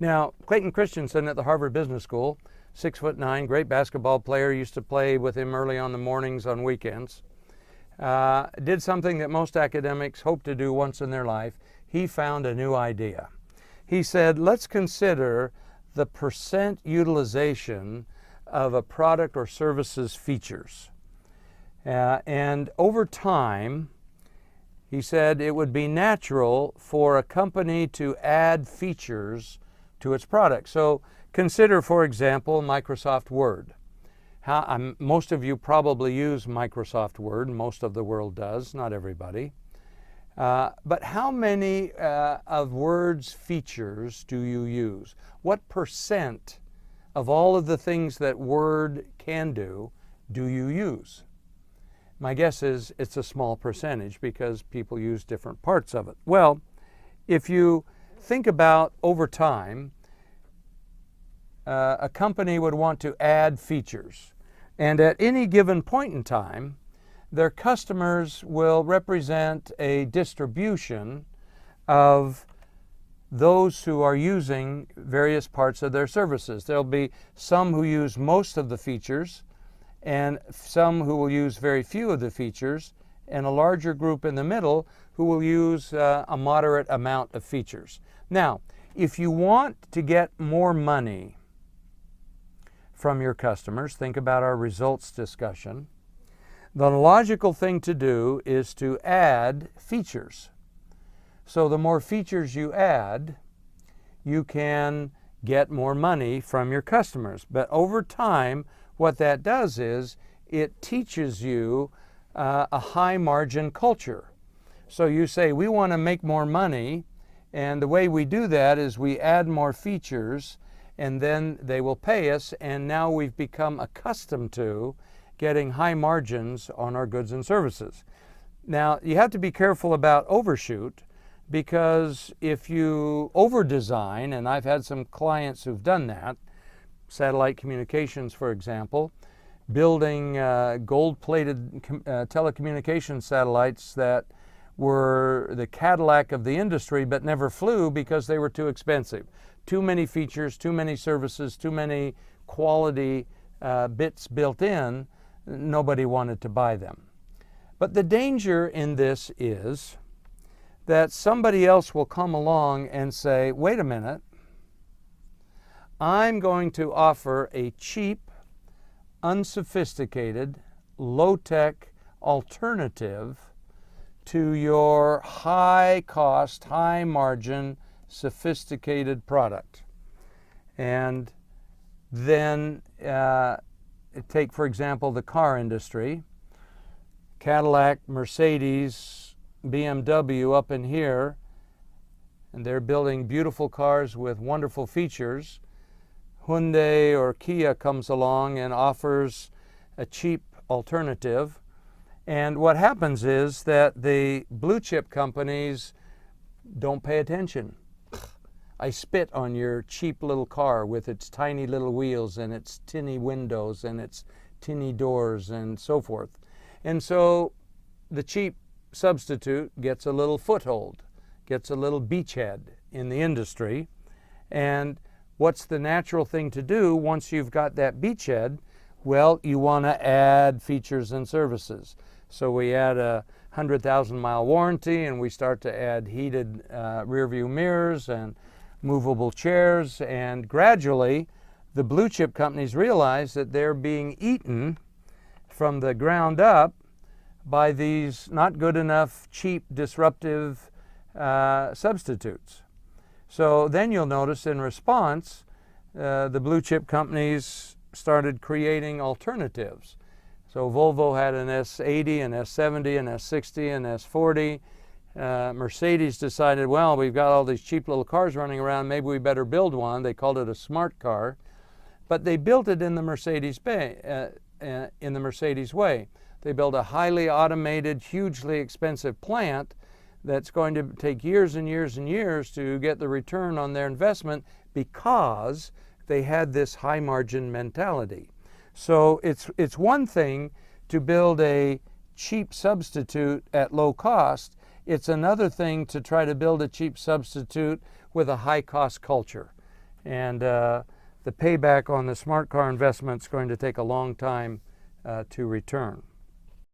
Now, Clayton Christensen at the Harvard Business School, 6'9", great basketball player, used to play with him early on the mornings on weekends, did something that most academics hope to do once in their life. He found a new idea. He said, let's consider the percent utilization of a product or service's features. And over time, he said it would be natural for a company to add features to its product. So consider, for example, Microsoft Word. Most of you probably use Microsoft Word. Most of the world does, not everybody. But how many of Word's features do you use? What percent of all of the things that Word can do you use? My guess is it's a small percentage because people use different parts of it. Well, if you think about over time, a company would want to add features. And at any given point in time, their customers will represent a distribution of those who are using various parts of their services. There'll be some who use most of the features, and some who will use very few of the features, and a larger group in the middle who will use a moderate amount of features. Now, if you want to get more money from your customers, think about our results discussion, the logical thing to do is to add features. So the more features you add, you can get more money from your customers. But over time, what that does is it teaches you a high margin culture. So you say, we want to make more money, and the way we do that is we add more features, and then they will pay us, and now we've become accustomed to getting high margins on our goods and services. Now, you have to be careful about overshoot, because if you over-design, and I've had some clients who've done that, satellite communications, for example, building gold-plated telecommunication satellites that were the Cadillac of the industry but never flew because they were too expensive. Too many features, too many services, too many quality bits built in, nobody wanted to buy them. But the danger in this is that somebody else will come along and say, wait a minute, I'm going to offer a cheap, unsophisticated, low-tech alternative to your high-cost, high-margin, sophisticated product. And then take, for example, the car industry. Cadillac, Mercedes, BMW up in here, and they're building beautiful cars with wonderful features. Hyundai or Kia comes along and offers a cheap alternative. And what happens is that the blue chip companies don't pay attention. I spit on your cheap little car with its tiny little wheels and its tinny windows and its tinny doors and so forth. And so the cheap substitute gets a little foothold, gets a little beachhead in the industry. And what's the natural thing to do once you've got that beachhead? Well, you want to add features and services. So we add a 100,000-mile warranty, and we start to add heated rear view mirrors and movable chairs, and gradually the blue chip companies realize that they're being eaten from the ground up by these not good enough, cheap, disruptive substitutes. So then you'll notice in response, the blue chip companies started creating alternatives. So Volvo had an S80, an S70, an S60, an S40. Mercedes decided, well, we've got all these cheap little cars running around, maybe we better build one. They called it a smart car. But they built it in the Mercedes way. They built a highly automated, hugely expensive plant that's going to take years and years and years to get the return on their investment because they had this high margin mentality. So it's one thing to build a cheap substitute at low cost. It's another thing to try to build a cheap substitute with a high cost culture. and the payback on the smart car investment is going to take a long time to return.